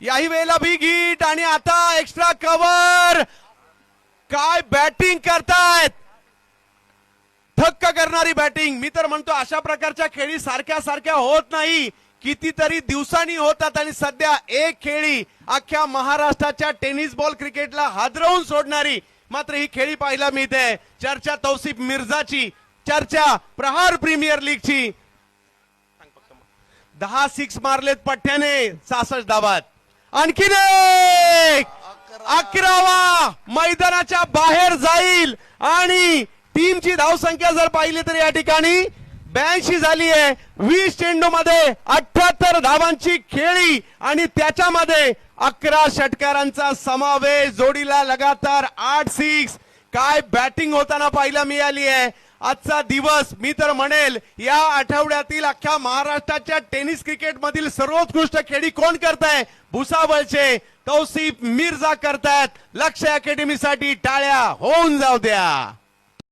याही वेळेला big hit आणि आता एक्स्ट्रा कव्हर. काय बॅटिंग करतायत, थक्क करणारी बॅटिंग. मी तर म्हणतो अशा प्रकारच्या खेळी सारख्या सारख्या होत नाही, कितीतरी दिवसांनी होतात. आणि सध्या एक खेळी अख्ख्या महाराष्ट्राच्या टेनिस बॉल क्रिकेटला हादरवून सोडणारी मात्र ही खेळी पाहायला मिळते. चर्चा तौसिफ मिर्झाची, चर्चा प्रहार प्रीमियर लीगची. 10 सिक्स मारलेत पठ्याने, 66 धावात. आणखीन एक 11वा मैदानाच्या बाहेर जाईल आणि टीमची धावसंख्या जर पाहिली तर या ठिकाणी 82 झाली आहे. 20 चेंडू मध्ये 78 धावांची खेळी आणि त्याच्यामध्ये 11 षटकारांचा समावेश. जोडीला लगातार 8 सिक्स. काय बॅटिंग होताना पाहायला मिळाली आहे. आजचा दिवस मी तर म्हणेल या आठवड्यातील अख्ख्या महाराष्ट्राच्या टेनिस क्रिकेट मधील सर्वोत्कृष्ट खेळी कोण करताय? भुसावळचे तौसिफ मिर्झा करतायत. लक्ष्य अकॅडमीसाठी टाळ्या होऊन जाऊ द्या.